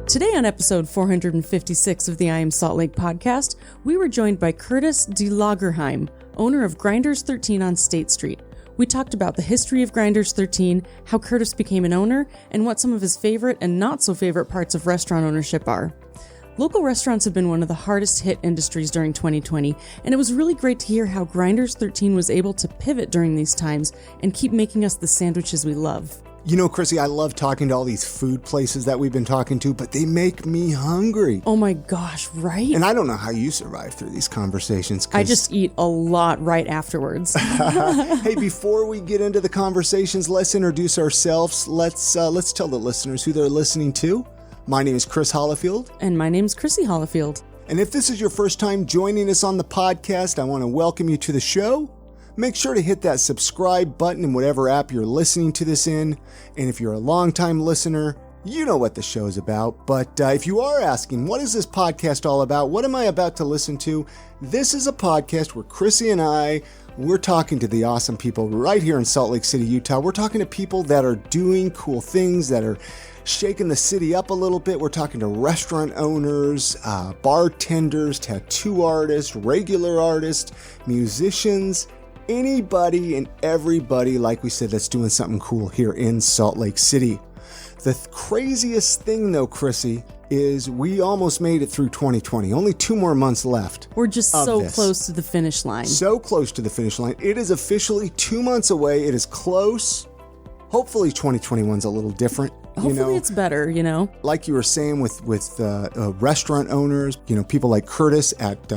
Today on episode 456 of the I Am Salt Lake podcast, we were joined by Curtis deLagerheim, owner of Grinders 13 on State Street. We talked about the history of Grinders 13, how Curtis became an owner, and what some of his favorite and not so favorite parts of restaurant ownership are. Local restaurants have been one of the hardest hit industries during 2020, and it was really great to hear how Grinders 13 was able to pivot during these times and keep making us the sandwiches we love. You know, Chrissy, I love talking to all these food places that we've been talking to, but they make me hungry. Oh my gosh, right? And I don't know how you survive through these conversations. I just eat a lot right afterwards. Hey, before we get into the conversations, let's introduce ourselves. Let's tell the listeners who they're listening to. My name is Chris Hollifield. And my name's Chrissy Hollifield. And if this is your first time joining us on the podcast, I want to welcome you to the show. Make sure to hit that subscribe button in whatever app you're listening to this in. And if you're a longtime listener, you know what the show is about. But if you are asking, what is this podcast all about? What am I about to listen to? This is a podcast where Chrissy and we're talking to the awesome people right here in Salt Lake City, Utah. We're talking to people that are doing cool things, that are shaking the city up a little bit. We're talking to restaurant owners, bartenders, tattoo artists, regular artists, musicians, anybody and everybody, like we said, that's doing something cool here in Salt Lake City. The craziest thing, though, Chrissy, is we almost made it through 2020. Only 2 more months left. We're just so close to the finish line. So close to the finish line. It is officially 2 months away. It is close. Hopefully 2021's a little different. Hopefully it's better, Like you were saying with restaurant owners, people like Curtis at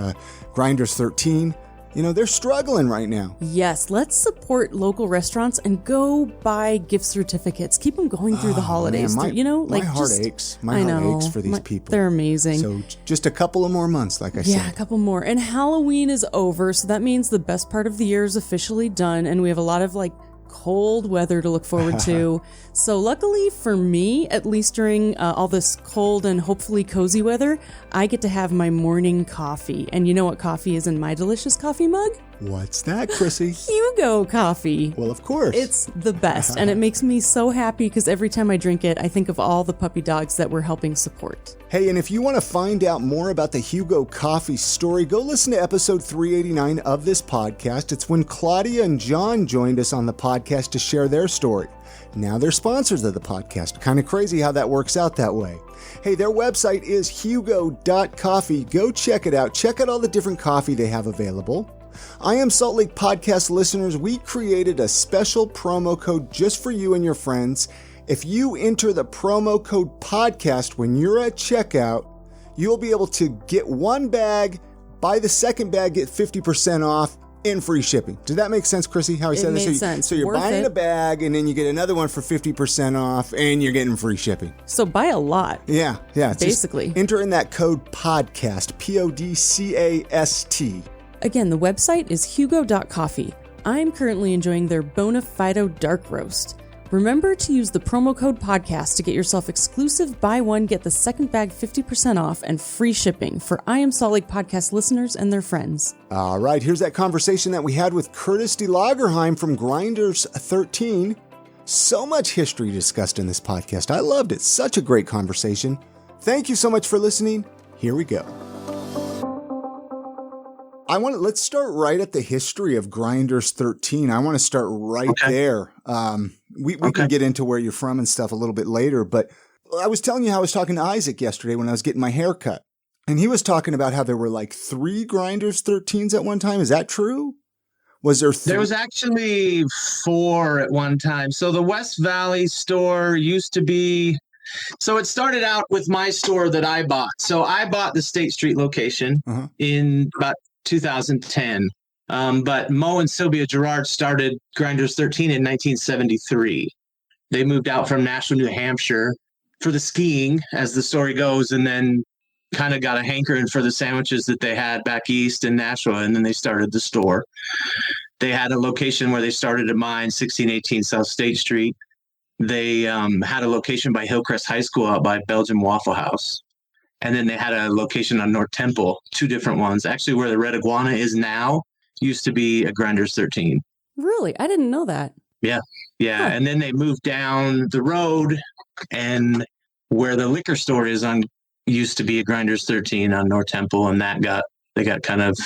Grinders 13. They're struggling right now. Yes, let's support local restaurants and go buy gift certificates. Keep them going through the holidays. Man, my heart aches. My heart aches for these people. They're amazing. So just a couple of more months, like I said. Yeah, a couple more. And Halloween is over, so that means the best part of the year is officially done, and we have a lot of cold weather to look forward to. So luckily for me, at least during all this cold and hopefully cozy weather, I get to have my morning coffee. And you know what coffee is in my delicious coffee mug? What's that, Chrissy? Hugo coffee. Well, of course. It's the best, and it makes me so happy because every time I drink it, I think of all the puppy dogs that we're helping support. Hey, and if you want to find out more about the Hugo coffee story, go listen to episode 389 of this podcast. It's when Claudia and John joined us on the podcast to share their story. Now they're sponsors of the podcast. Kind of crazy how that works out that way. Hey, their website is hugo.coffee. Go check it out. Check out all the different coffee they have available. I Am Salt Lake podcast listeners, we created a special promo code just for you and your friends. If you enter the promo code podcast when you're at checkout, you'll be able to get 1 bag, buy the second bag, get 50% off, and free shipping. Did that make sense, Chrissy? How I said that? It made sense. So you're buying a bag, and then you get another one for 50% off, and you're getting free shipping. So buy a lot. Yeah. Basically. Enter in that code podcast, PODCAST. Again, the website is hugo.coffee. I'm currently enjoying their Bonafido Dark Roast. Remember to use the promo code podcast to get yourself exclusive buy one, get the second bag 50% off and free shipping for I Am Salt Lake podcast listeners and their friends. All right, here's that conversation that we had with Curtis deLagerheim from Grinders 13. So much history discussed in this podcast. I loved it. Such a great conversation. Thank you so much for listening. Here we go. Let's start right at the history of Grinders 13. I want to start right there. We can get into where you're from and stuff a little bit later, but I was telling you how I was talking to Isaac yesterday when I was getting my hair cut, and he was talking about how there were 3 Grinders 13s at one time. Is that true? Was there 3? There was actually 4 at one time. So the West Valley store used to be... So it started out with my store that I bought. So I bought the State Street location in about 2010. But Mo and Sylvia Gerard started Grinders 13 in 1973. They moved out from Nashville, New Hampshire for the skiing, as the story goes, and then kind of got a hankering for the sandwiches that they had back east in Nashville, and then they started the store. They had a location where they started at mine, 1618 South State Street. They had a location by Hillcrest High School out by Belgium Waffle House. And then they had a location on North Temple, 2 different ones. Actually, where the Red Iguana is now used to be a Grinders 13. Really? I didn't know that. Yeah. Huh. And then they moved down the road, and where the liquor store is on, used to be a Grinders 13 on North Temple, and they got kind of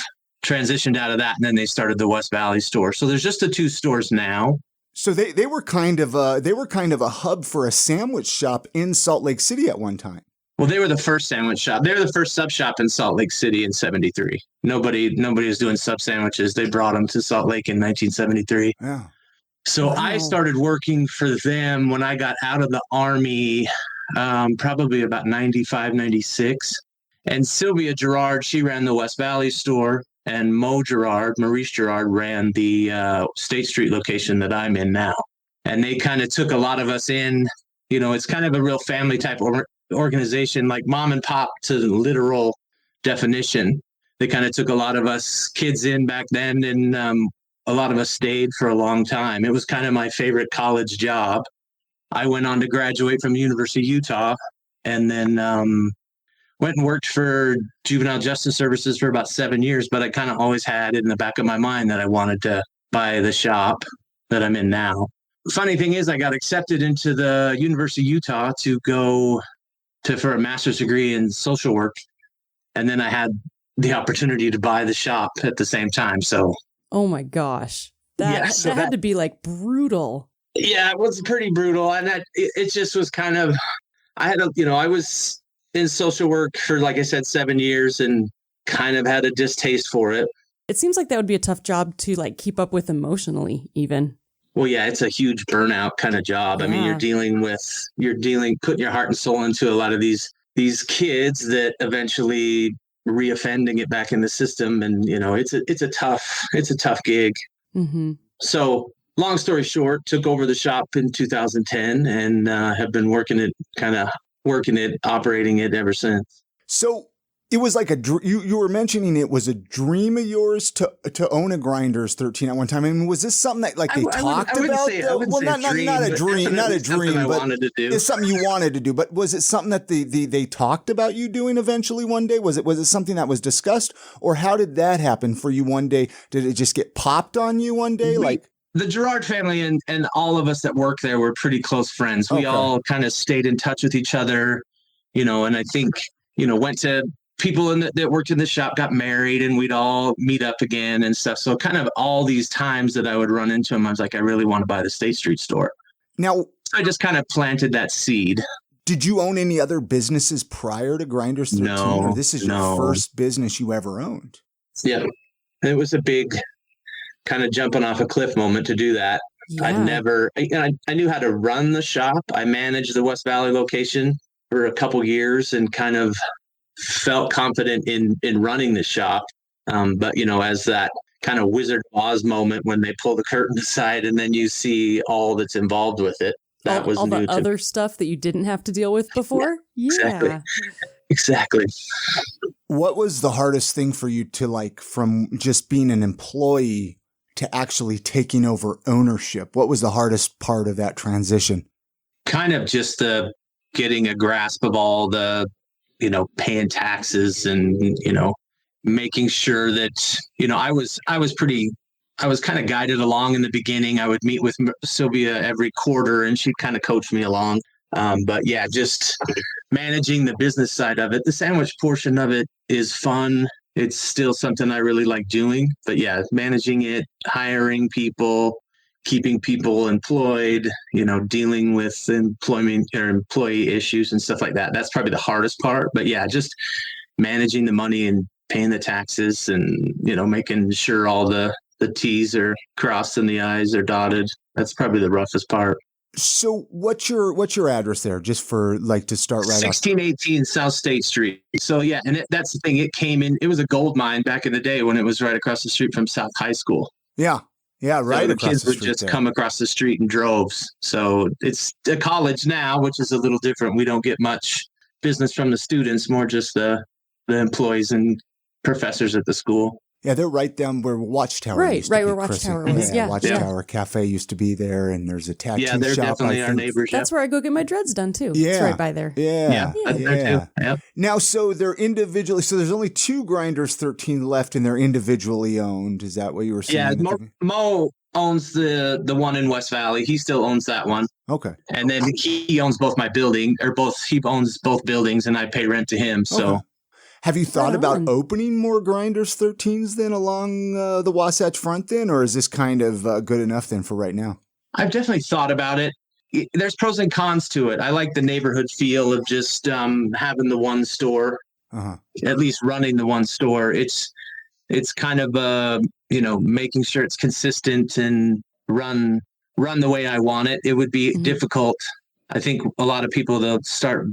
transitioned out of that, and then they started the West Valley store. So there's just the two stores now. So they were kind of a hub for a sandwich shop in Salt Lake City at one time. Well, they were the first sandwich shop. They were the first sub shop in Salt Lake City in 73. Nobody was doing sub sandwiches. They brought them to Salt Lake in 1973. Yeah. So I started working for them when I got out of the Army, probably about 95, 96. And Sylvia Gerard, she ran the West Valley store. And Maurice Gerard ran the State Street location that I'm in now. And they kind of took a lot of us in. You know, it's kind of a real family type organization, like mom and pop to the literal definition. They kind of took a lot of us kids in back then, and a lot of us stayed for a long time. It was kind of my favorite college job. I went on to graduate from University of Utah, and then went and worked for Juvenile Justice Services for about 7 years, but I kind of always had it in the back of my mind that I wanted to buy the shop that I'm in now. The funny thing is I got accepted into the University of Utah to go for a master's degree in social work. And then I had the opportunity to buy the shop at the same time. So, oh my gosh, that had to be like brutal. Yeah, it was pretty brutal. And it just was kind of, I was in social work for, like I said, 7 years and kind of had a distaste for it. It seems like that would be a tough job to like keep up with emotionally even. Well, yeah, it's a huge burnout kind of job. Yeah. I mean, putting your heart and soul into a lot of these kids that eventually reoffend and get back in the system. And, you know, it's a tough gig. Mm-hmm. So long story short, took over the shop in 2010 and have been working it, operating it ever since. So it was like you were mentioning it was a dream of yours to own a Grinders 13 at one time. I mean, was this something that they talked about? Not a dream, I wanted to do. It's something you wanted to do. But was it something that they talked about you doing eventually one day? Was it something that was discussed, or how did that happen for you one day? Did it just get popped on you one day? The Gerard family and all of us that work there were pretty close friends. We all kind of stayed in touch with each other, you know, and I think, you know, went to people that worked in the shop, got married, and we'd all meet up again and stuff. So kind of all these times that I would run into them, I was like, I really want to buy the State Street store. Now, so I just kind of planted that seed. Did you own any other businesses prior to Grinders 13? No. Or this is your first business you ever owned? Yeah. It was a big kind of jumping off a cliff moment to do that. Yeah. I knew how to run the shop. I managed the West Valley location for a couple years and kind of felt confident in running the shop. But, you know, as that kind of Wizard of Oz moment when they pull the curtain aside and then you see all that's involved with it, that was all new the other stuff that you didn't have to deal with before. Yeah. Exactly. What was the hardest thing for you to from just being an employee to actually taking over ownership? What was the hardest part of that transition? Kind of just getting a grasp of all the, you know, paying taxes and, you know, making sure that, you know, I was kind of guided along in the beginning. I would meet with Sylvia every quarter and she'd kind of coach me along. But yeah, just managing the business side of it. The sandwich portion of it is fun. It's still something I really like doing, but yeah, managing it, hiring people, keeping people employed, you know, dealing with employment or employee issues and stuff like that. That's probably the hardest part. But yeah, just managing the money and paying the taxes and, you know, making sure all the T's are crossed and the I's are dotted. That's probably the roughest part. So what's your address there, just for to start right 1618 South State Street. So yeah, and that's the thing. It was a gold mine back in the day when it was right across the street from South High School. Yeah. Yeah, right. So the kids would just come across the street in droves. So it's a college now, which is a little different. We don't get much business from the students, more just the employees and professors at the school. Yeah, they're right down where Watchtower used to be. Right, where Watchtower was. Yeah. Watchtower Cafe used to be there, and there's a tattoo shop. Yeah, they're definitely our neighbors. That's where I go get my dreads done, too. Yeah. It's right by there. Yeah. That's there, too. Yep. Now, so they're individually, so there's only 2 Grinders 13 left, and they're individually owned. Is that what you were saying? Yeah, owns the one in West Valley. He still owns that one. Okay. And then he owns both my building, he owns both buildings, and I pay rent to him. So. Okay. Have you thought about opening more Grinders 13s then along the Wasatch Front then, or is this kind of good enough then for right now? I've definitely thought about it. There's pros and cons to it. I like the neighborhood feel of just having the one store, at least running the one store. It's kind of making sure it's consistent and run the way I want it. It would be difficult. I think a lot of people, they'll start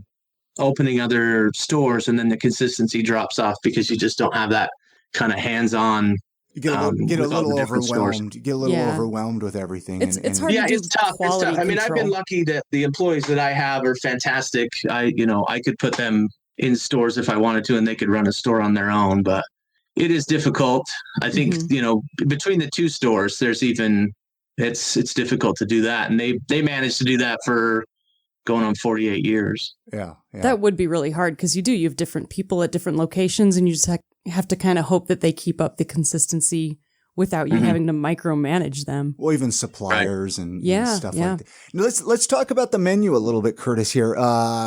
opening other stores and then the consistency drops off because you just don't have that kind of hands-on. You get a little overwhelmed. You get a little overwhelmed with everything. It's hard to do. It's tough. I mean, I've been lucky that the employees that I have are fantastic. I could put them in stores if I wanted to, and they could run a store on their own. But it is difficult. I think between the two stores, it's difficult to do that, and they managed to do that for going on 48 years. Yeah. That would be really hard because you have different people at different locations, and you just have to kind of hope that they keep up the consistency without you having to micromanage them. Well, even suppliers and stuff like that. Now, let's talk about the menu a little bit, Curtis, here.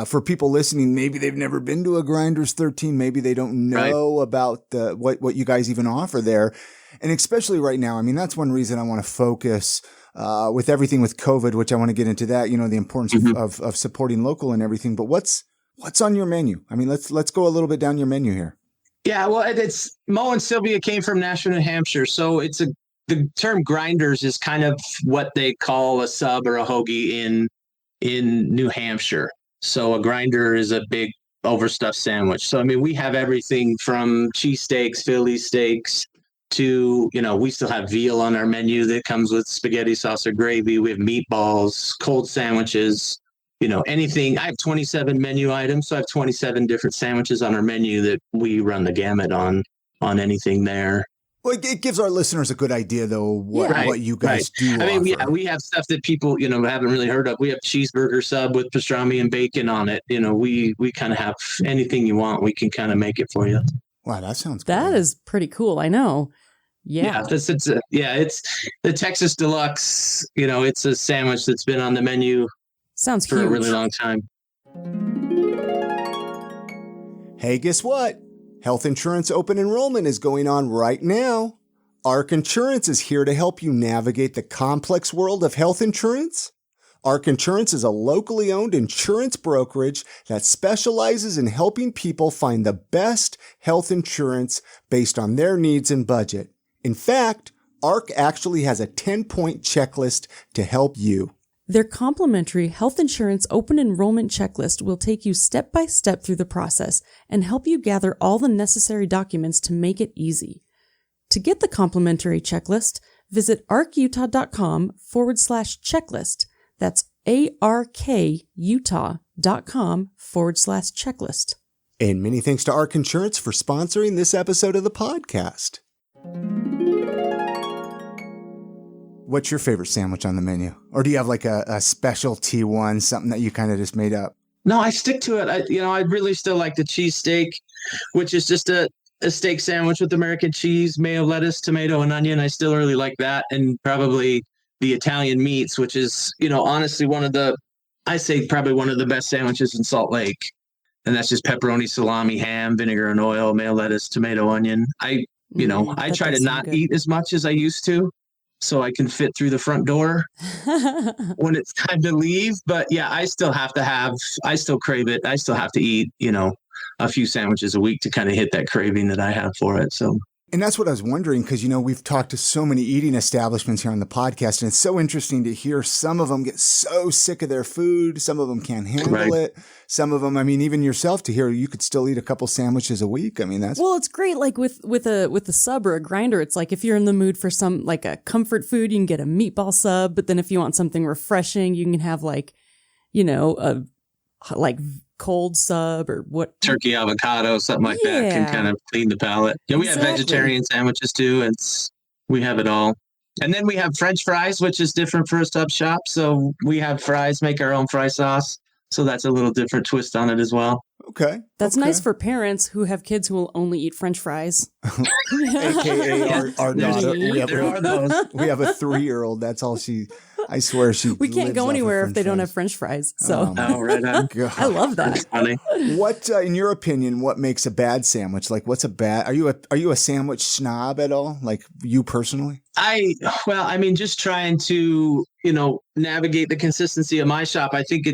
For people listening, maybe they've never been to a Grinders 13. Maybe they don't know about what you guys even offer there. And especially right now, I mean, that's one reason I want to focus with everything with COVID, which I want to get into that, the importance of supporting local and everything. But what's on your menu? I mean, let's go a little bit down your menu here. Yeah, well, it's Mo and Sylvia came from Nashua, New Hampshire. So the term grinders is kind of what they call a sub or a hoagie in New Hampshire. So a grinder is a big overstuffed sandwich. So, I mean, we have everything from cheesesteaks, Philly steaks, to, we still have veal on our menu that comes with spaghetti sauce or gravy. We have meatballs, cold sandwiches, anything. I have 27 menu items. So I have 27 different sandwiches on our menu that we run the gamut on anything there. Well, it gives our listeners a good idea, though, what you guys do. I mean, we have stuff that people, haven't really heard of. We have cheeseburger sub with pastrami and bacon on it. We kind of have anything you want. We can kind of make it for you. Wow, that sounds good. That is pretty cool. I know. Yeah. It's the Texas Deluxe. It's a sandwich that's been on the menu for a really long time. Hey, guess what? Health insurance open enrollment is going on right now. Arc Insurance is here to help you navigate the complex world of health insurance. Arc Insurance is a locally owned insurance brokerage that specializes in helping people find the best health insurance based on their needs and budget. In fact, Arc actually has a 10-point checklist to help you. Their complimentary health insurance open enrollment checklist will take you step by step through the process and help you gather all the necessary documents to make it easy. To get the complimentary checklist, visit arcutah.com/checklist. That's arkutah.com/checklist. And many thanks to Arc Insurance for sponsoring this episode of the podcast. What's your favorite sandwich on the menu? Or do you have like a specialty one, something that you kind of just made up? No, I stick to it. I really still like the cheesesteak, which is just a steak sandwich with American cheese, mayo, lettuce, tomato, and onion. I still really like that. And probably the Italian meats, which is, honestly probably one of the best sandwiches in Salt Lake. And that's just pepperoni, salami, ham, vinegar and oil, mayo, lettuce, tomato, onion. I try to not eat as much as I used to, so I can fit through the front door when it's time to leave. But yeah, I still crave it. I still have to eat, a few sandwiches a week to kind of hit that craving that I have for it. So. And that's what I was wondering, because, we've talked to so many eating establishments here on the podcast, and it's so interesting to hear some of them get so sick of their food. Some of them can't handle it. Some of them, I mean, even yourself, to hear you could still eat a couple sandwiches a week. I mean, it's great. Like with a sub or a grinder, it's like if you're in the mood for some like a comfort food, you can get a meatball sub. But then if you want something refreshing, you can have a cold sub or what, turkey avocado, something like that can kind of clean the palate. We have vegetarian sandwiches too. We have it all. And then we have French fries, which is different for a sub shop. So we have fries, make our own fry sauce. So that's a little different twist on it as well. Okay. That's nice for parents who have kids who will only eat French fries. AKA our daughter. There are those. We have a 3-year-old. That's all I swear she We can't go anywhere if they don't have French fries. So Right on. I love that. That's funny. What, in your opinion, what makes a bad sandwich? Like, what's a bad? Are you a sandwich snob at all? Like you personally? Just trying to, navigate the consistency of my shop. I think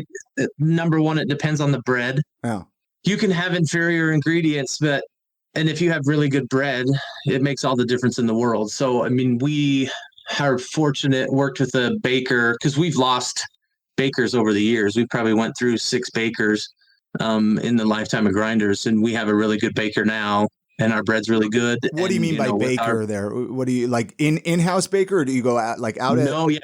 number one, it depends on the bread. Oh. You can have inferior ingredients, and if you have really good bread, it makes all the difference in the world. So, we are fortunate, worked with a baker, because we've lost bakers over the years. We probably went through 6 bakers in the lifetime of Grinders, and we have a really good baker now, and our bread's really good. What do you mean by baker there? What do you like in-house baker, or do you go out out? No, yeah,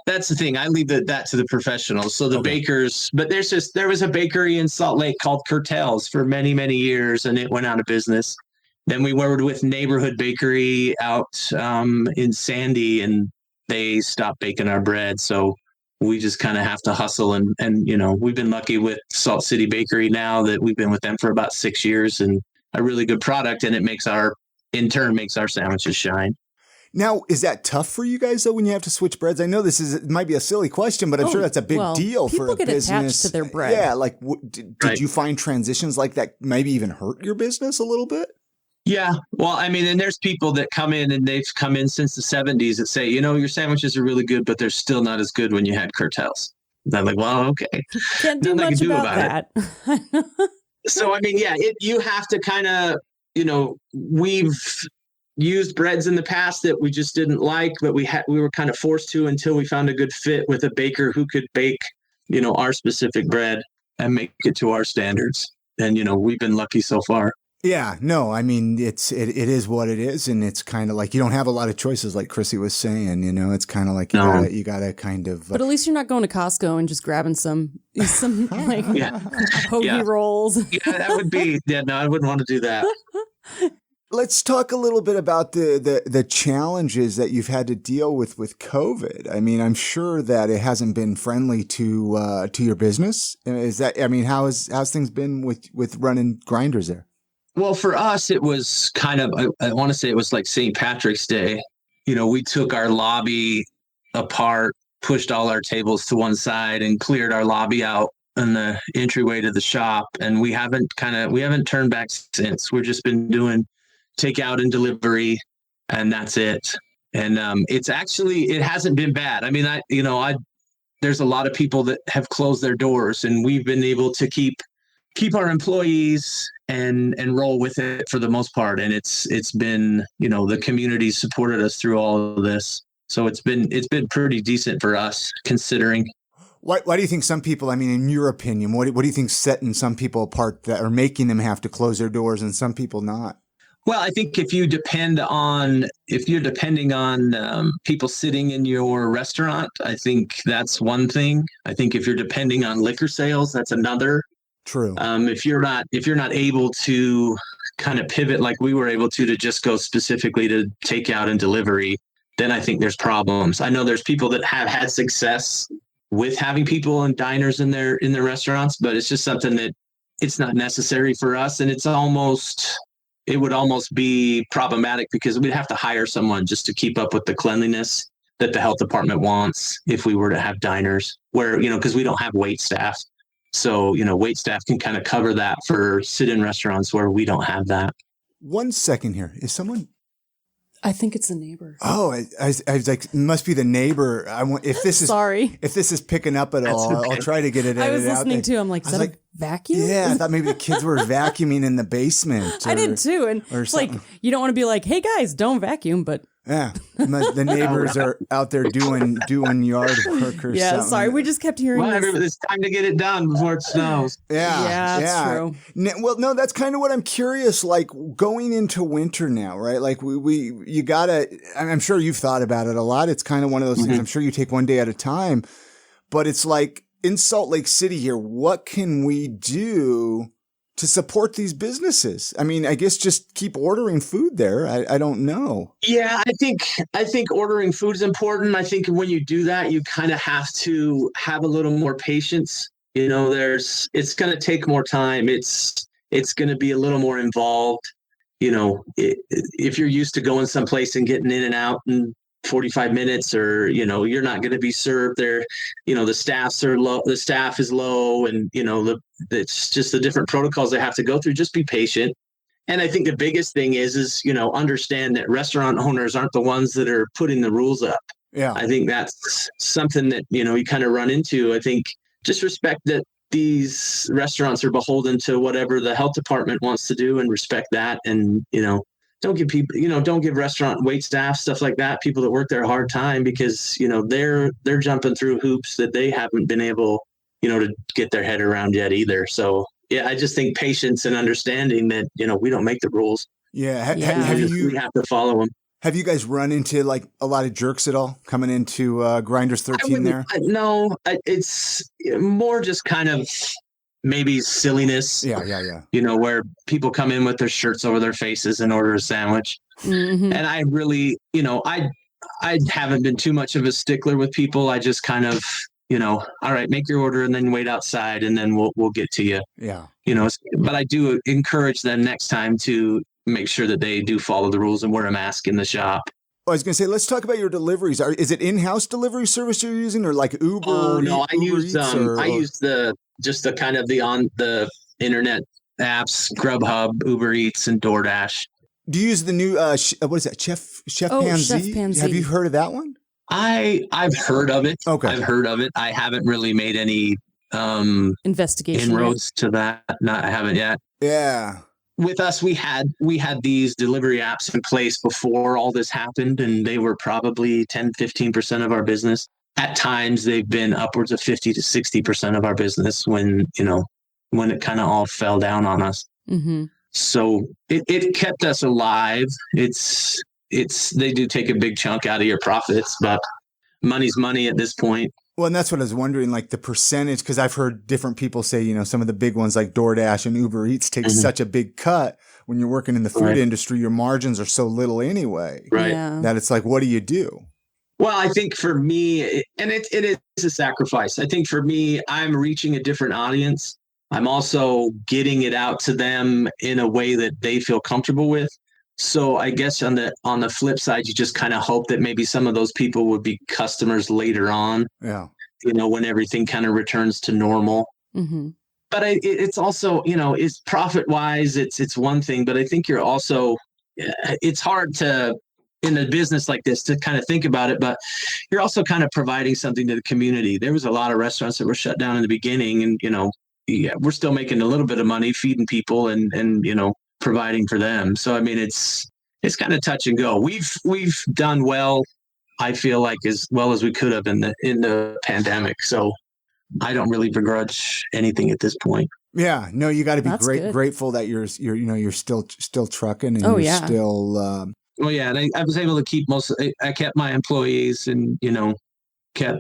that's the thing. I leave that to the professionals. So the bakers, but there was a bakery in Salt Lake called Curtel's for many, many years, and it went out of business. Then we worked with Neighborhood Bakery out in Sandy, and they stopped baking our bread. So we just kind of have to hustle. And we've been lucky with Salt City Bakery now that we've been with them for about 6 years, and a really good product. And it makes our sandwiches shine. Now, is that tough for you guys, though, when you have to switch breads? I know it might be a silly question, but I'm sure that's a big deal for a business. People get attached to their bread. Yeah, like did you find transitions like that maybe even hurt your business a little bit? Yeah. Well, and there's people that come in, and they've come in since the 70s that say, your sandwiches are really good, but they're still not as good when you had Curtel's. And I'm like, well, okay. Can't do much about that. So, you have to kind of, we've used breads in the past that we just didn't like, but we were kind of forced to until we found a good fit with a baker who could bake, our specific bread and make it to our standards. And, we've been lucky so far. Yeah, no, it is what it is, and it's kind of like you don't have a lot of choices, like Chrissy was saying. It's kind of like you gotta kind of. But at least you're not going to Costco and just grabbing some like hoagie rolls. Yeah, that would be. Yeah, no, I wouldn't want to do that. Let's talk a little bit about the challenges that you've had to deal with COVID. I'm sure that it hasn't been friendly to your business. Is that? How's things been with running Grinders there? Well, for us, it was kind of, I want to say it was like St. Patrick's Day. We took our lobby apart, pushed all our tables to one side, and cleared our lobby out in the entryway to the shop. And we haven't turned back since. We've just been doing takeout and delivery, and that's it. And it hasn't been bad. There's a lot of people that have closed their doors, and we've been able to keep our employees and roll with it for the most part. And it's been, the community supported us through all of this. So it's been pretty decent for us considering. Why do you think some people, in your opinion, what do you think setting some people apart that are making them have to close their doors and some people not? Well, I think if you're depending on people sitting in your restaurant, I think that's one thing. I think if you're depending on liquor sales, that's another. True. If you're not able to kind of pivot like we were able to just go specifically to takeout and delivery, then I think there's problems. I know there's people that have had success with having people and diners in their restaurants, but it's just something that it's not necessary for us. And it would almost be problematic because we'd have to hire someone just to keep up with the cleanliness that the health department wants if we were to have diners where, because we don't have wait staff. So, wait staff can kind of cover that for sit-in restaurants where we don't have that. 1 second here. Is someone? I think it's a neighbor. Oh, I was like, it must be the neighbor. If this is picking up at all, okay. I'll try to get it. I was listening too. I'm like, is that a vacuum? Yeah, I thought maybe the kids were vacuuming in the basement. I did too. And it's like, you don't want to be like, hey guys, don't vacuum, but. Yeah, the neighbors are out there doing yard work or something. Yeah, sorry, we just kept hearing it's time to get it done before it snows. Yeah, that's true. Well, no, that's kind of what I'm curious, like going into winter now, right? Like you gotta, I'm sure you've thought about it a lot. It's kind of one of those things I'm sure you take one day at a time, but it's like in Salt Lake City here, what can we do to support these businesses? I guess just keep ordering food there. I don't know. Yeah, I think ordering food is important. I think when you do that, you kind of have to have a little more patience it's going to take more time. It's going to be a little more involved. If you're used to going someplace and getting in and out in 45 minutes, or, you're not going to be served there. The staff is low, and, it's just the different protocols they have to go through. Just be patient. And I think the biggest thing is, understand that restaurant owners aren't the ones that are putting the rules up. Yeah. I think that's something that, you kind of run into. I think just respect that these restaurants are beholden to whatever the health department wants to do, and respect that. And, don't give restaurant wait staff, stuff like that, people that work there, a hard time, because, they're jumping through hoops that they haven't been able, to get their head around yet either. So, yeah, I just think patience and understanding that, we don't make the rules. Yeah. We have to follow them. Have you guys run into like a lot of jerks at all coming into Grinders 13 there? No, it's more just kind of maybe silliness. Yeah. Where people come in with their shirts over their faces and order a sandwich. Mm-hmm. And I really, I haven't been too much of a stickler with people. I just kind of, all right, make your order and then wait outside, and then we'll get to you. Yeah. But I do encourage them next time to make sure that they do follow the rules and wear a mask in the shop. I was going to say, let's talk about your deliveries. Is it in-house delivery service you're using, or like Uber? Oh no, I use the kind of on the internet apps, Grubhub, Uber Eats, and DoorDash. Do you use the new what is that, Chef Panzi? Chef Panzi. Have you heard of that one? I've heard of it. Okay, I've heard of it. I haven't really made any investigation inroads to that. No, I haven't yet. Yeah. With us, we had these delivery apps in place before all this happened, and they were probably 10-15% of our business. At times, they've been upwards of 50 to 60% of our business when it kind of all fell down on us. Mm-hmm. So it kept us alive. They do take a big chunk out of your profits, but money's money at this point. Well, and that's what I was wondering, like the percentage, because I've heard different people say, some of the big ones like DoorDash and Uber Eats take such a big cut when you're working in the food industry. Your margins are so little anyway, right? Yeah. That it's like, what do you do? Well, I think for me, and it is a sacrifice. I think for me, I'm reaching a different audience. I'm also getting it out to them in a way that they feel comfortable with. So I guess on the flip side, you just kind of hope that maybe some of those people would be customers later on. Yeah. When everything kind of returns to normal. Mm-hmm. But it's also, is profit wise, it's one thing, but I think you're also, it's hard to, in a business like this, to kind of think about it, but you're also kind of providing something to the community. There was a lot of restaurants that were shut down in the beginning, and, we're still making a little bit of money feeding people and providing for them. So, I mean, it's kind of touch and go. We've done well, I feel like, as well as we could have in the pandemic. So I don't really begrudge anything at this point. Yeah, no, you got to be grateful that you're still trucking, and still. Well, yeah, and I was able to keep I kept my employees, and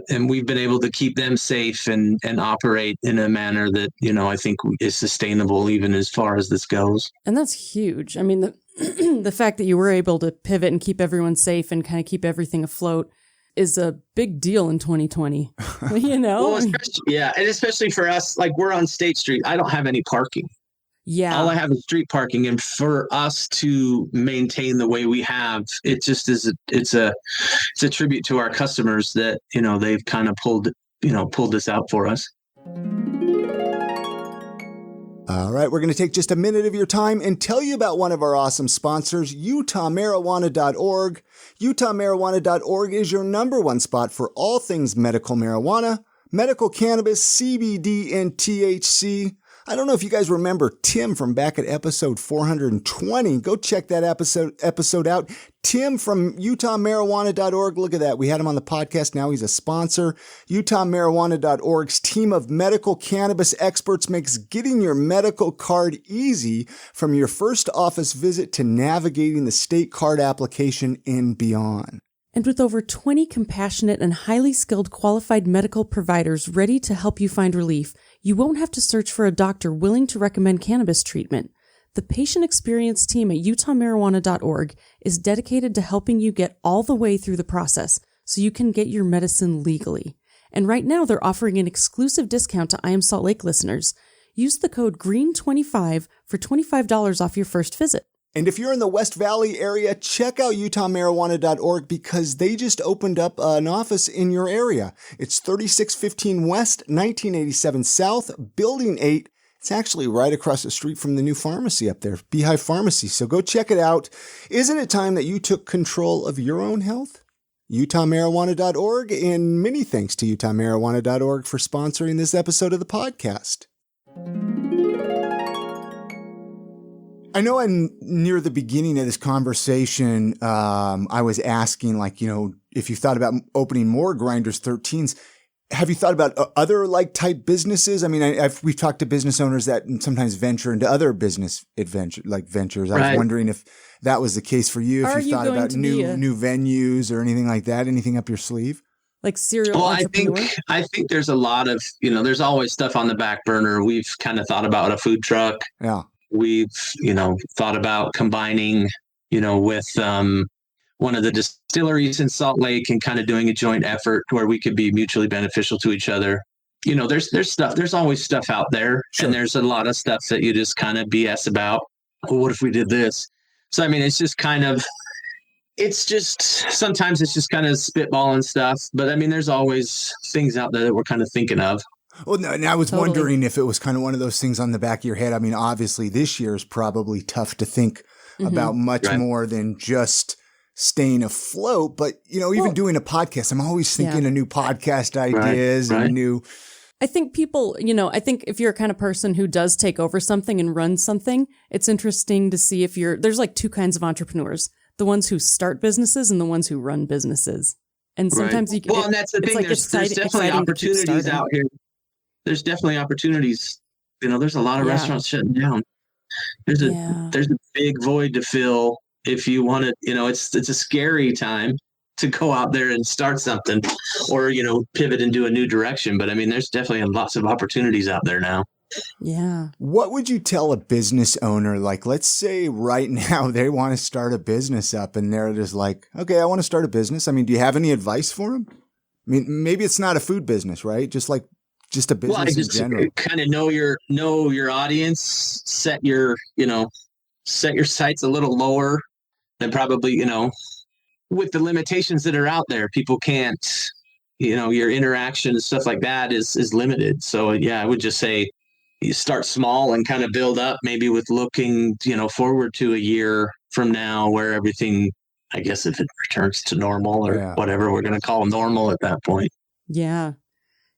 and we've been able to keep them safe and operate in a manner that, I think is sustainable even as far as this goes. And that's huge. I mean, the fact that you were able to pivot and keep everyone safe and kind of keep everything afloat is a big deal in 2020, Well, especially for us, like we're on State Street. I don't have any parking. Yeah. All I have is street parking. And for us to maintain the way we have, it just is, it's a tribute to our customers that, they've kind of pulled this out for us. All right, we're going to take just a minute of your time and tell you about one of our awesome sponsors, UtahMarijuana.org. UtahMarijuana.org is your number one spot for all things medical marijuana, medical cannabis, CBD, and THC. I don't know if you guys remember Tim from back at episode 420. Go check that episode out. Tim from UtahMarijuana.org. Look at that. We had him on the podcast. Now he's a sponsor. UtahMarijuana.org's team of medical cannabis experts makes getting your medical card easy from your first office visit to navigating the state card application and beyond. And with over 20 compassionate and highly skilled qualified medical providers ready to help you find relief, you won't have to search for a doctor willing to recommend cannabis treatment. The patient experience team at UtahMarijuana.org is dedicated to helping you get all the way through the process so you can get your medicine legally. And right now they're offering an exclusive discount to I Am Salt Lake listeners. Use the code GREEN25 for $25 off your first visit. And if you're in the West Valley area, check out utahmarijuana.org because they just opened up an office in your area. It's 3615 West, 1987 South, Building 8. It's actually right across the street from the new pharmacy up there, Beehive Pharmacy. So go check it out. Isn't it time that you took control of your own health? utahmarijuana.org, and many thanks to utahmarijuana.org for sponsoring this episode of the podcast. I know near the beginning of this conversation, I was asking, if you thought about opening more Grinders 13s. Have you thought about other type businesses? I mean, we've talked to business owners that sometimes venture into other business ventures. I was wondering if that was the case for you. If you thought about new venues or anything like that, anything up your sleeve? Like serial entrepreneur? I think there's a lot of, there's always stuff on the back burner. We've kind of thought about a food truck. Yeah. We've, thought about combining, with one of the distilleries in Salt Lake and kind of doing a joint effort where we could be mutually beneficial to each other. There's stuff, there's always stuff out there. Sure. And there's a lot of stuff that you just kind of BS about. Well, what if we did this? So, I mean, sometimes it's just kind of spitballing stuff. But I mean, there's always things out there that we're kind of thinking of. Well, no, and I was wondering if it was kind of one of those things on the back of your head. I mean, obviously this year is probably tough to think about much more than just staying afloat. But, even doing a podcast, I'm always thinking of new podcast ideas and new. I think people, I think if you're a kind of person who does take over something and run something, it's interesting to see there's two kinds of entrepreneurs, the ones who start businesses and the ones who run businesses. And sometimes you can. Well, and that's the thing. There's definitely opportunities out here. There's definitely opportunities. There's a lot of restaurants shutting down. There's a big void to fill if you want to, it's a scary time to go out there and start something or, pivot into a new direction. But I mean, there's definitely lots of opportunities out there now. Yeah. What would you tell a business owner? Let's say right now they want to start a business up and they're just like, okay, I want to start a business. I mean, do you have any advice for them? I mean, maybe it's not a food business, right? Just a business in general. Kind of know your audience, set your sights a little lower than probably, with the limitations that are out there. People can't, your interaction and stuff like that is limited. So yeah, I would just say you start small and kind of build up, maybe with looking, forward to a year from now where everything, I guess if it returns to normal or whatever we're going to call normal at that point. Yeah.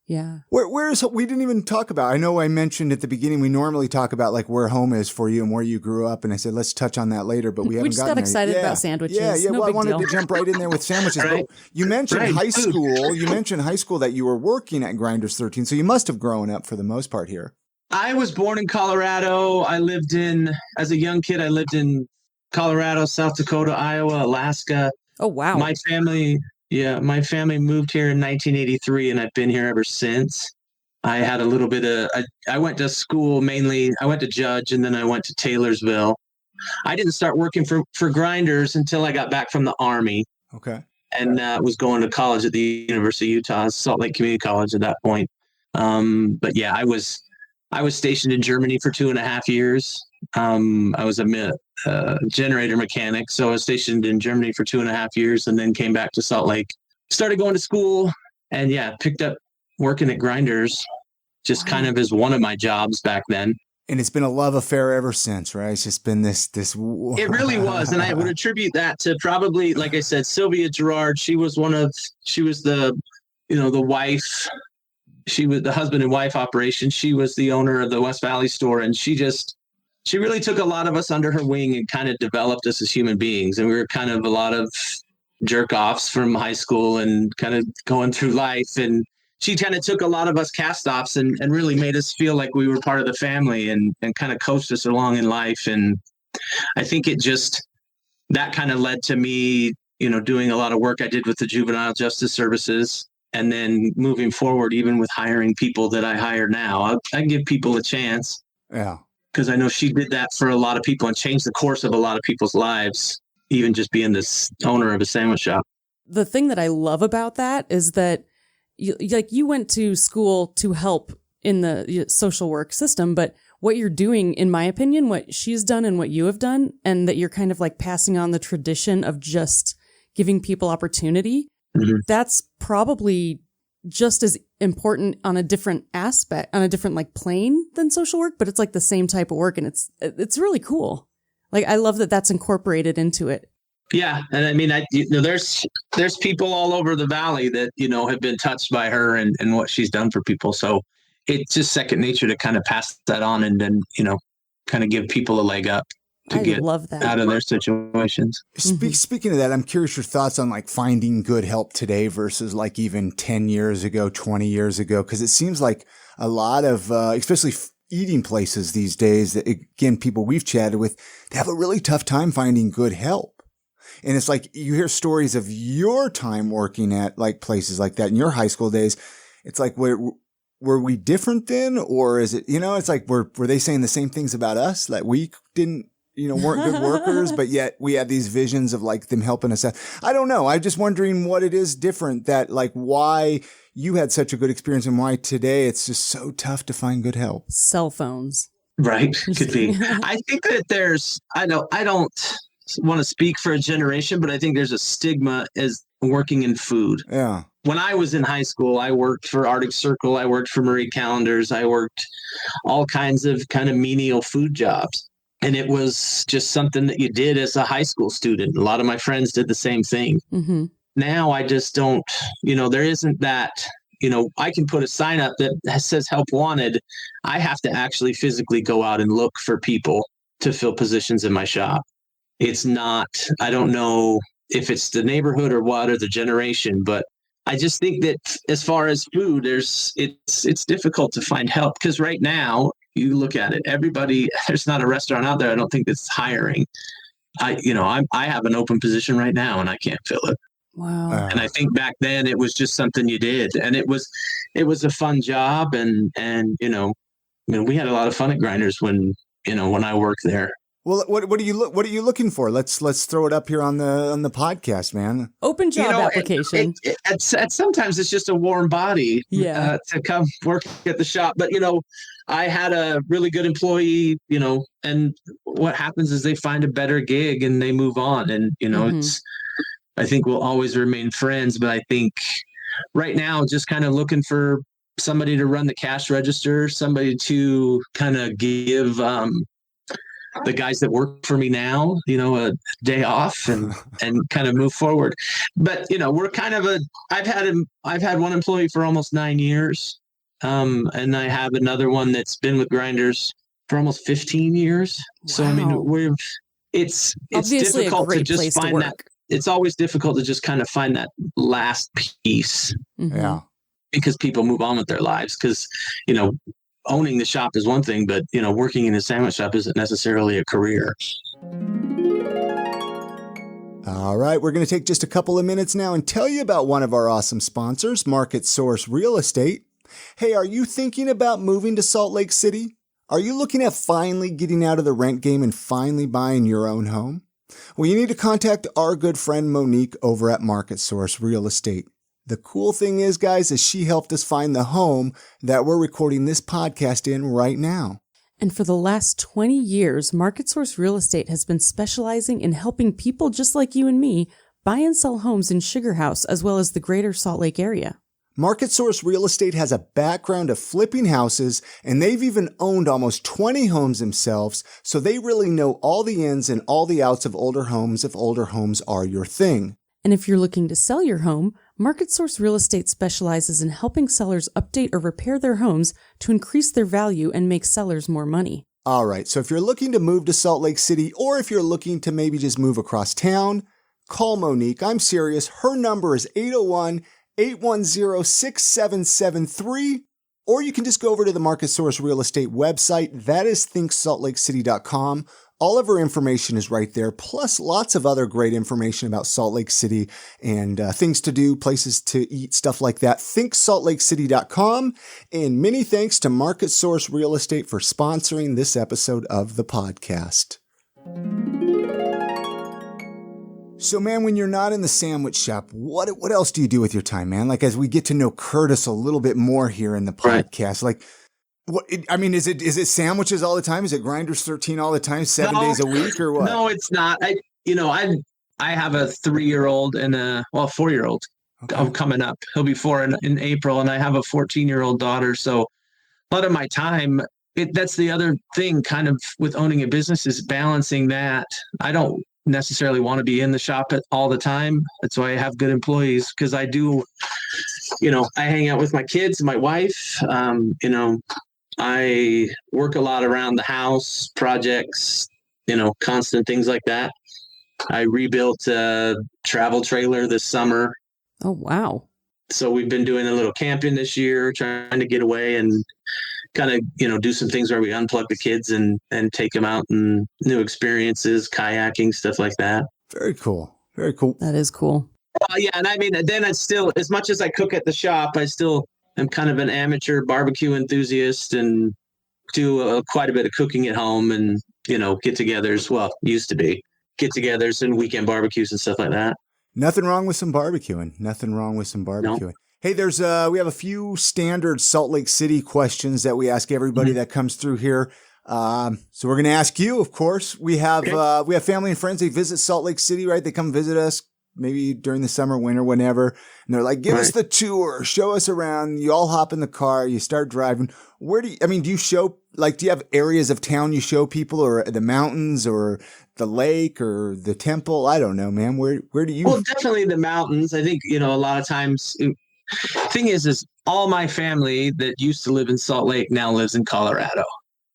Yeah. We didn't even talk about, I know I mentioned at the beginning, we normally talk about where home is for you and where you grew up. And I said, let's touch on that later, but we haven't gotten there. We just got excited about sandwiches. Yeah. No I wanted deal. to jump right in there with sandwiches. Right. But you mentioned high school. You mentioned high school that you were working at Grinders 13. So you must have grown up for the most part here. I was born in Colorado. As a young kid, I lived in Colorado, South Dakota, Iowa, Alaska. Oh, wow. My family moved here in 1983, and I've been here ever since. I had a little bit I went to school mainly. I went to Judge, and then I went to Taylorsville. I didn't start working for Grinders until I got back from the Army. Okay. And was going to college at the University of Utah, Salt Lake Community College at that point. But yeah, I was stationed in Germany for 2.5 years. I was a generator mechanic. So I was stationed in Germany for 2.5 years and then came back to Salt Lake, started going to school and picked up working at Grinders just kind of as one of my jobs back then. And it's been a love affair ever since, right? It's just been this. It really was. And I would attribute that to probably, like I said, Sylvia Gerard. She was the wife. She was the husband and wife operation. She was the owner of the West Valley store. And she really took a lot of us under her wing and kind of developed us as human beings. And we were kind of a lot of jerk offs from high school and kind of going through life. And she kind of took a lot of us cast offs and really made us feel like we were part of the family and kind of coached us along in life. And I think that kind of led to me, doing a lot of work I did with the juvenile justice services. And then moving forward, even with hiring people that I hire now, I give people a chance. Yeah. Because I know she did that for a lot of people and changed the course of a lot of people's lives, even just being this owner of a sandwich shop. The thing that I love about that is that you went to school to help in the social work system, but what you're doing, in my opinion, what she's done and what you have done, and that you're kind of like passing on the tradition of just giving people opportunity, that's probably just as important on a different aspect, on a different like plane than social work, but it's like the same type of work, and it's really cool. Like, I love that that's incorporated into it. Yeah. And I mean, there's people all over the valley that, have been touched by her and what she's done for people. So it's just second nature to kind of pass that on and then, kind of give people a leg up to get out of their situations. Speaking of that, I'm curious your thoughts on like finding good help today versus like even 10 years ago, 20 years ago, because it seems like a lot of, especially eating places these days, that again, people we've chatted with, they have a really tough time finding good help. And it's like you hear stories of your time working at like places like that in your high school days. It's like, were we different then? Or is it, it's like, were they saying the same things about us that we didn't, weren't good workers, but yet we had these visions of like them helping us out? I don't know. I'm just wondering what it is different, that like why you had such a good experience and why today it's just so tough to find good help. Cell phones. Right. Could be. I think that I don't want to speak for a generation, but I think there's a stigma as working in food. Yeah. When I was in high school, I worked for Arctic Circle. I worked for Marie Callender's. I worked all kinds of kind of menial food jobs. And it was just something that you did as a high school student. A lot of my friends did the same thing. Mm-hmm. Now I just don't, there isn't that, I can put a sign up that says help wanted. I have to actually physically go out and look for people to fill positions in my shop. It's not, I don't know if it's the neighborhood or what, or the generation, but I just think that as far as food, it's difficult to find help, because right now you look at it, there's not a restaurant out there I don't think that's hiring. I have an open position right now and I can't fill it. Wow. And I think back then it was just something you did, and it was a fun job, and we had a lot of fun at Grinders when I worked there. Well, what are you looking for? Let's throw it up here on the podcast, man. Open job application. Sometimes it's just a warm body to come work at the shop. But I had a really good employee. And what happens is they find a better gig and they move on. And I think we'll always remain friends. But I think right now, just kind of looking for somebody to run the cash register, somebody to kind of give the guys that work for me now, a day off and kind of move forward. But, we're kind of I've had one employee for almost 9 years. And I have another one that's been with Grinders for almost 15 years. Wow. So, I mean, it's obviously difficult to just find that. It's always difficult to just kind of find that last piece. Mm-hmm. Yeah. Because people move on with their lives, because, owning the shop is one thing, but, working in a sandwich shop isn't necessarily a career. All right, we're going to take just a couple of minutes now and tell you about one of our awesome sponsors, Market Source Real Estate. Hey, are you thinking about moving to Salt Lake City? Are you looking at finally getting out of the rent game and finally buying your own home? Well, you need to contact our good friend Monique over at Market Source Real Estate. The cool thing is, guys, is she helped us find the home that we're recording this podcast in right now. And for the last 20 years, Market Source Real Estate has been specializing in helping people just like you and me buy and sell homes in Sugar House, as well as the greater Salt Lake area. Market Source Real Estate has a background of flipping houses, and they've even owned almost 20 homes themselves, so they really know all the ins and all the outs of older homes if older homes are your thing. And if you're looking to sell your home, Market Source Real Estate specializes in helping sellers update or repair their homes to increase their value and make sellers more money. All right, so if you're looking to move to Salt Lake City, or if you're looking to maybe just move across town, call Monique. I'm serious. Her number is 801-810-6773. Or you can just go over to the Market Source Real Estate website. That is thinksaltlakecity.com. All of her information is right there, plus lots of other great information about Salt Lake City and things to do, places to eat, stuff like that. thinksaltlakecity.com. And many thanks to Market Source Real Estate for sponsoring this episode of the podcast. So, man, when you're not in the sandwich shop, what else do you do with your time, man? Like, as we get to know Curtis a little bit more here in the podcast, like, is it sandwiches all the time? Is it Grinders 13 all the time, 7 days a week, or what? No, it's not. I have a 3-year-old and a 4-year-old. Okay. Coming up. He'll be 4 in April, and I have a 14-year-old daughter. So a lot of my time, that's the other thing kind of with owning a business is balancing that. I don't necessarily want to be in the shop all the time. That's why I have good employees, because I do, I hang out with my kids and my wife. I work a lot around the house, projects, constant things like that. I rebuilt a travel trailer this summer. Oh, wow. So we've been doing a little camping this year, trying to get away and kind of, do some things where we unplug the kids and take them out and new experiences, kayaking, stuff like that. Very cool. Very cool. That is cool. Yeah. And I mean, then it's still, as much as I cook at the shop, I still am kind of an amateur barbecue enthusiast and do quite a bit of cooking at home and, get-togethers. Well, used to be get-togethers and weekend barbecues and stuff like that. Nothing wrong with some barbecuing. No. Hey, we have a few standard Salt Lake City questions that we ask everybody that comes through here. So we're going to ask you, of course. We have family and friends. They visit Salt Lake City, right? They come visit us maybe during the summer, winter, whenever. And they're like, give us the tour, show us around. You all hop in the car, you start driving. Do you have areas of town you show people, or the mountains or the lake or the temple? I don't know, man. Where do you? Well, definitely the mountains. I think, a lot of times, thing is all my family that used to live in Salt Lake now lives in Colorado.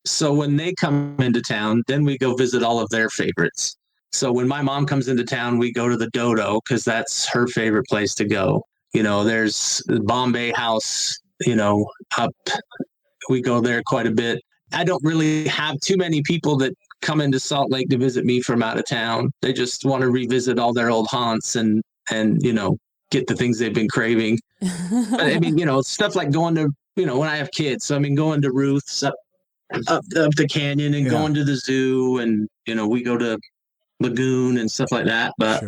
So when they come into town, then we go visit all of their favorites. So when my mom comes into town, we go to the Dodo because that's her favorite place to go. There's the Bombay House, up. We go there quite a bit. I don't really have too many people that come into Salt Lake to visit me from out of town. They just want to revisit all their old haunts and get the things they've been craving. But I mean, stuff like going to, when I have kids. So I mean, going to Ruth's up the canyon and going to the zoo, and we go to Lagoon and stuff like that. But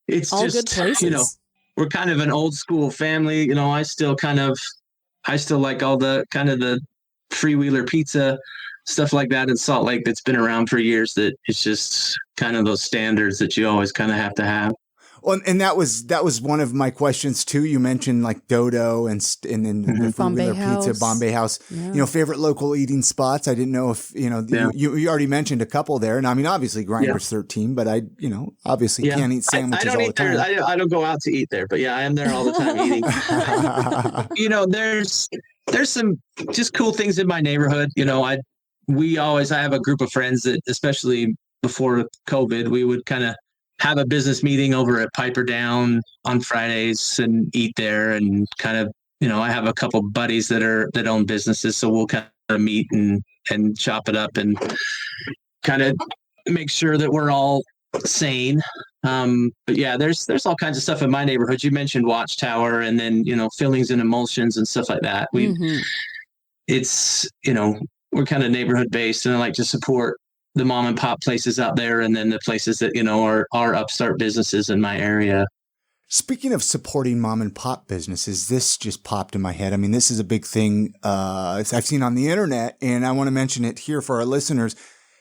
it's all just good places. We're kind of an old school family. I still like all the kind of the freewheeler pizza stuff like that in Salt Lake that's been around for years. That it's just kind of those standards that you always kind of have to have. Well, and that was one of my questions too. You mentioned like Dodo and then the freewheeler pizza, Bombay House. Yeah. Favorite local eating spots. I didn't know if you already mentioned a couple there, and I mean obviously Grinders 13, but I obviously can't eat sandwiches all the time. I don't go out to eat there, but yeah, I am there all the time eating. There's some just cool things in my neighborhood. I have a group of friends that, especially before COVID, we would kind of have a business meeting over at Piper Down on Fridays and eat there, and kind of, I have a couple buddies that own businesses, so we'll kind of meet and chop it up and kind of make sure that we're all sane. But yeah, there's all kinds of stuff in my neighborhood. You mentioned Watchtower, and then, fillings and emulsions and stuff like that. It's, we're kind of neighborhood based, and I like to support the mom and pop places out there, and then the places that, are upstart businesses in my area. Speaking of supporting mom and pop businesses, this just popped in my head. I mean, this is a big thing I've seen on the internet, and I want to mention it here for our listeners.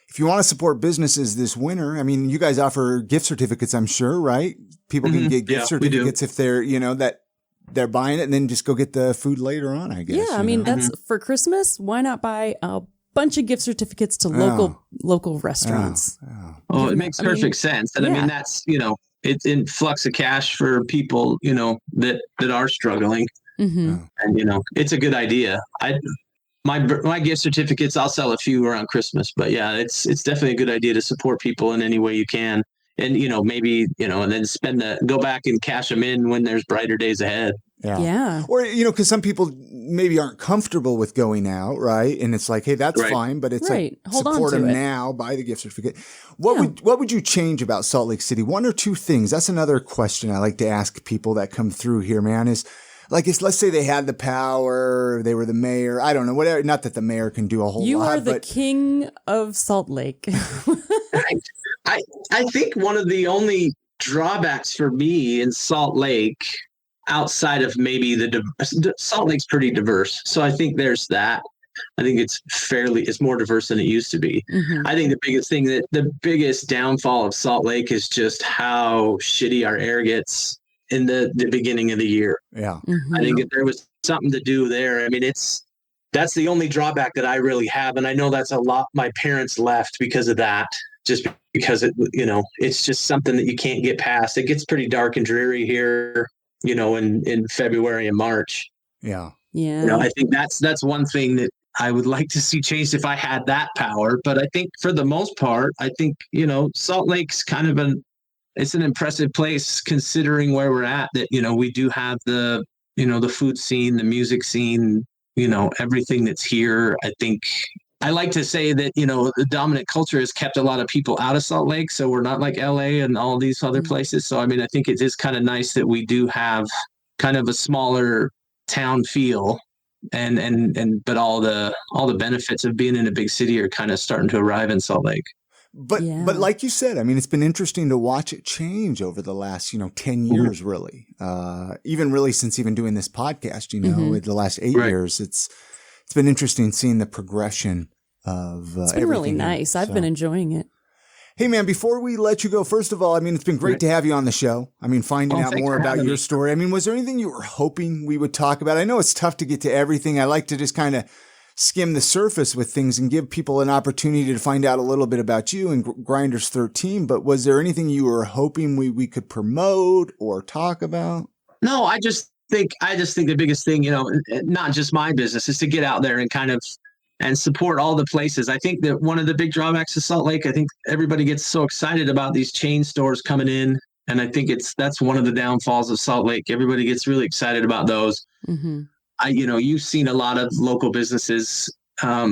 If you want to support businesses this winter, I mean, you guys offer gift certificates, I'm sure, right? People can get gift certificates if they're, that they're buying it, and then just go get the food later on, I guess. Yeah, I mean, that's for Christmas. Why not buy a bunch of gift certificates to local restaurants? Oh, it makes perfect sense. And I mean, that's, it's an influx of cash for people, that are struggling. And, it's a good idea. My gift certificates, I'll sell a few around Christmas, but yeah, it's definitely a good idea to support people in any way you can. And, maybe, and then go back and cash them in when there's brighter days ahead. Yeah. Or, because some people maybe aren't comfortable with going out, right? And it's like, hey, that's fine, but it's like, support them now, buy the gift certificate. What would you change about Salt Lake City? One or two things. That's another question I like to ask people that come through here, man, is Like, let's say they had the power, they were the mayor. I don't know, whatever. Not that the mayor can do a whole lot. You are the king of Salt Lake. I think one of the only drawbacks for me in Salt Lake, outside of maybe Salt Lake's pretty diverse. So I think there's that. I think it's more diverse than it used to be. Mm-hmm. I think the biggest downfall of Salt Lake is just how shitty our air gets in the beginning of the year. Yeah. Mm-hmm. I think if there was something to do there, I mean, that's the only drawback that I really have. And I know that's a lot. My parents left because of that, just because it's just something that you can't get past. It gets pretty dark and dreary here, in February and March. Yeah. Yeah. I think that's one thing that I would like to see changed if I had that power. But I think for the most part, I think, Salt Lake's kind of it's an impressive place considering where we're at, that, we do have the food scene, the music scene, everything that's here. I think I like to say that, the dominant culture has kept a lot of people out of Salt Lake. So we're not like LA and all these other places. So, I mean, I think it is kind of nice that we do have kind of a smaller town feel, but all the benefits of being in a big city are kind of starting to arrive in Salt Lake. But like you said, I mean, it's been interesting to watch it change over the last, 10 years, really. Even really since even doing this podcast, the last 8 years, it's been interesting seeing the progression of it's been really nice. I've been enjoying it. Hey, man, before we let you go, first of all, I mean, it's been great to have you on the show. I mean, finding out more about your story. I mean, was there anything you were hoping we would talk about? I know it's tough to get to everything. I like to just kind of skim the surface with things and give people an opportunity to find out a little bit about you and Grinders 13. But was there anything you were hoping we could promote or talk about? No, I just think the biggest thing, not just my business, is to get out there and kind of and support all the places. I think that one of the big drawbacks of Salt Lake, I think everybody gets so excited about these chain stores coming in. And I think that's one of the downfalls of Salt Lake. Everybody gets really excited about those. Mm-hmm. You've seen a lot of local businesses. I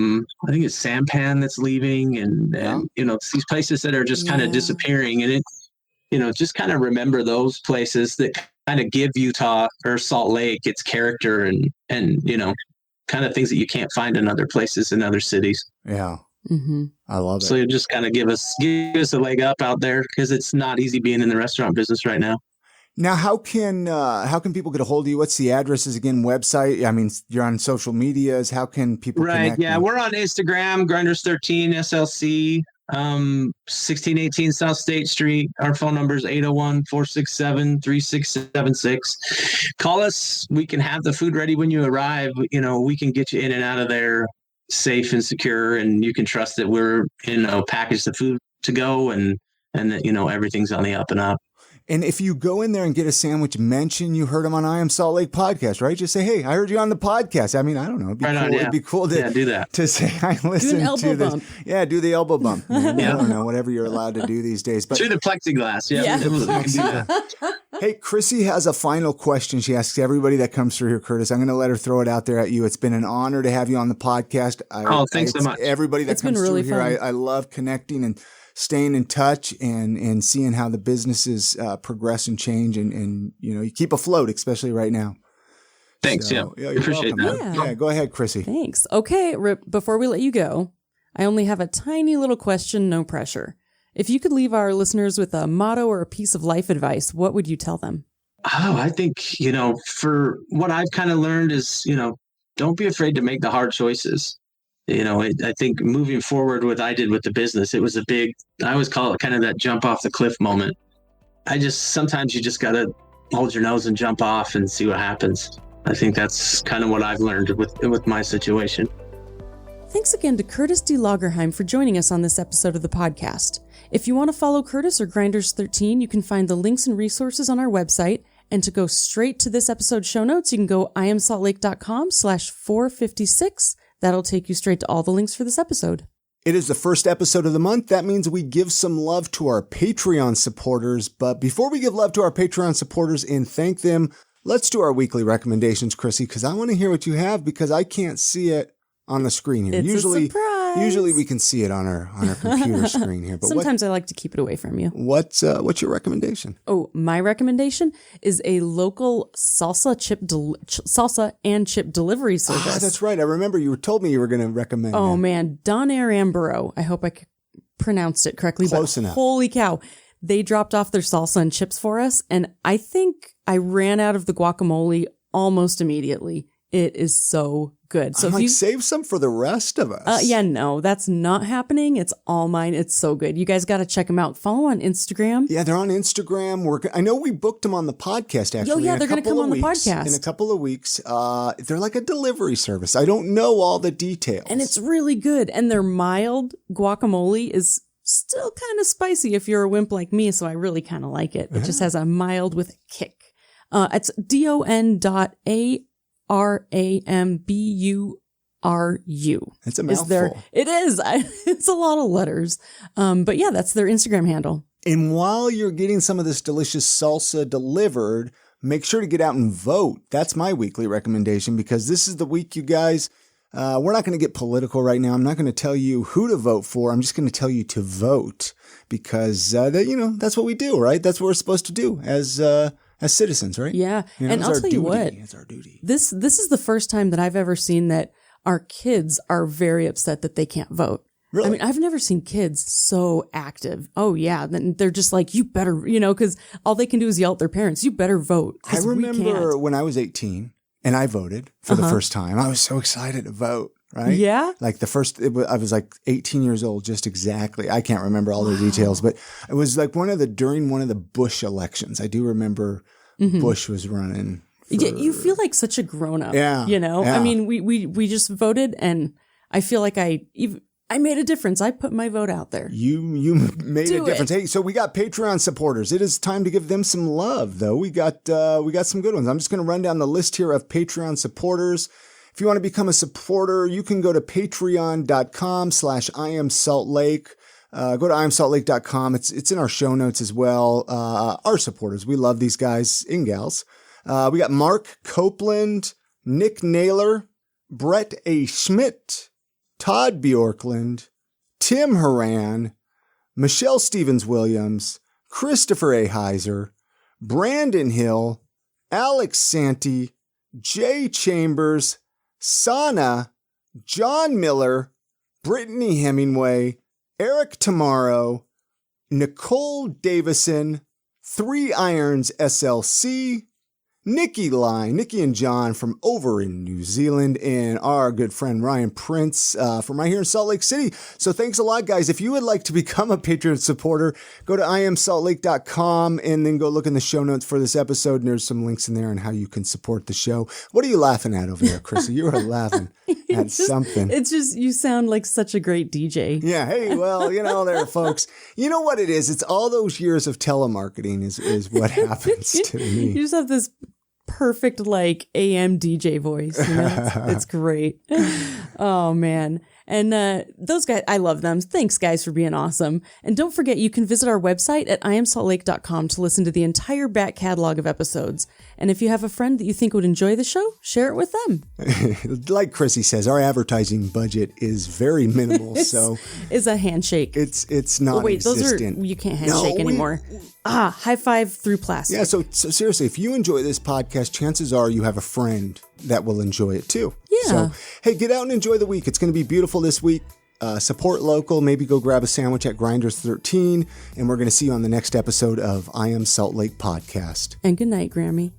think it's Sampan that's leaving and it's these places that are just kind of disappearing. And just kind of remember those places that kind of give Utah or Salt Lake its character and kind of things that you can't find in other places in other cities. Yeah. Mm-hmm. I love it. So you just kind of give us a leg up out there, because it's not easy being in the restaurant business right now. Now, how can people get a hold of you? What's the addresses again? Website? I mean, you're on social medias. How can people connect? Yeah, we're on Instagram, Grinders 13 SLC, 1618 South State Street. Our phone number is 801-467-3676. Call us. We can have the food ready when you arrive. We can get you in and out of there safe and secure, and you can trust that we're package the food to go and that everything's on the up and up. And if you go in there and get a sandwich, mention you heard him on I Am Salt Lake podcast, right? Just say, hey, I heard you on the podcast. I mean, I don't know. It'd be cool to do that. To say, I listened to this. Bump. Yeah, do the elbow bump. Man. I don't know, whatever you're allowed to do these days. But through the plexiglass. Yeah. Do that. Hey, Chrissy has a final question. She asks everybody that comes through here, Curtis. I'm going to let her throw it out there at you. It's been an honor to have you on the podcast. Thanks so much. Everybody that comes really through here, I love connecting and staying in touch and seeing how the businesses progress and change and you keep afloat, especially right now. Thanks. So, yeah, appreciate that. Yeah, go ahead, Chrissy. Thanks. Okay, before we let you go, I only have a tiny little question, no pressure. If you could leave our listeners with a motto or a piece of life advice, what would you tell them? Oh, I think, for what I've kind of learned is, don't be afraid to make the hard choices. I think moving forward, what I did with the business, it was I always call it kind of that jump off the cliff moment. Sometimes you just got to hold your nose and jump off and see what happens. I think that's kind of what I've learned with my situation. Thanks again to Curtis deLagerheim for joining us on this episode of the podcast. If you want to follow Curtis or Grinders 13, you can find the links and resources on our website. And to go straight to this episode's show notes, you can go iamsaltlake.com/456. That'll take you straight to all the links for this episode. It is the first episode of the month. That means we give some love to our Patreon supporters. But before we give love to our Patreon supporters and thank them, let's do our weekly recommendations, Chrissy, because I want to hear what you have because I can't see it on the screen here. It's a surprise. Usually we can see it on our computer screen here. But sometimes I like to keep it away from you. What's your recommendation? Oh, my recommendation is a local salsa and chip delivery service. Ah, that's right. I remember you told me you were going to recommend Oh, that. man. Don Air Ambro. I hope I pronounced it correctly. Close enough. Holy cow. They dropped off their salsa and chips for us, and I think I ran out of the guacamole almost immediately. It is so good. So if you save some for the rest of us. Yeah, no, that's not happening. It's all mine. It's so good. You guys got to check them out. Follow on Instagram. Yeah, they're on Instagram. I know we booked them on the podcast, actually. Oh, yeah, they're going to come on the podcast. In a couple of weeks. They're like a delivery service. I don't know all the details. And it's really good. And their mild guacamole is still kind of spicy if you're a wimp like me, so I really kind of like it. It just has a mild with a kick. It's DON.ARAMBURU. It's a mouthful. It is. It's a lot of letters. But yeah, that's their Instagram handle. And while you're getting some of this delicious salsa delivered, make sure to get out and vote. That's my weekly recommendation, because this is the week, you guys. We're not going to get political right now. I'm not going to tell you who to vote for. I'm just going to tell you to vote, because that's what we do, right? That's what we're supposed to do as citizens, right? Yeah. And I'll tell you what, it's our duty. This is the first time that I've ever seen that our kids are very upset that they can't vote. Really? I mean, I've never seen kids so active. Oh yeah. Then they're just like, you better, because all they can do is yell at their parents. You better vote. I remember when I was 18 and I voted for the first time. I was so excited to vote. Right? Yeah. Like I was like 18 years old, just exactly. I can't remember all the details, but it was like during one of the Bush elections. I do remember Bush was running. Yeah, you feel like such a grown up. Yeah. Yeah. I mean, we just voted, and I feel like I made a difference. I put my vote out there. You made a difference. Hey, so we got Patreon supporters. It is time to give them some love, though. We got some good ones. I'm just going to run down the list here of Patreon supporters. If you want to become a supporter, you can go to patreon.com/IamSaltLake. Go to IamSaltLake.com. It's in our show notes as well. Our supporters. We love these guys and gals. We got Mark Copeland, Nick Naylor, Brett A. Schmidt, Todd Bjorkland, Tim Horan, Michelle Stevens-Williams, Christopher A. Heiser, Brandon Hill, Alex Santee, Jay Chambers, Sana, John Miller, Brittany Hemingway, Eric Tomorrow, Nicole Davison, 3 Irons SLC, Nikki and John from over in New Zealand, and our good friend Ryan Prince from right here in Salt Lake City. So thanks a lot, guys. If you would like to become a Patreon supporter, go to IamSaltLake.com and then go look in the show notes for this episode, and there's some links in there on how you can support the show. What are you laughing at over there, Chrissy? You were laughing at something. It's just, you sound like such a great DJ. Yeah. Hey, well, there, folks. You know what it is? It's all those years of telemarketing is what happens to me. You just have this perfect AM DJ voice. It's great. Oh man. And those guys, I love them. Thanks, guys, for being awesome. And don't forget, you can visit our website at IamSaltLake.com to listen to the entire back catalog of episodes. And if you have a friend that you think would enjoy the show, share it with them. Like Chrissy says, our advertising budget is very minimal. It's a handshake. It's not existent. You can't handshake anymore. High five through plastic. Yeah, so seriously, if you enjoy this podcast, chances are you have a friend that will enjoy it too. Yeah. So, hey, get out and enjoy the week. It's going to be beautiful this week. Support local. Maybe go grab a sandwich at Grinders 13. And we're going to see you on the next episode of I Am Salt Lake Podcast. And good night, Grammy.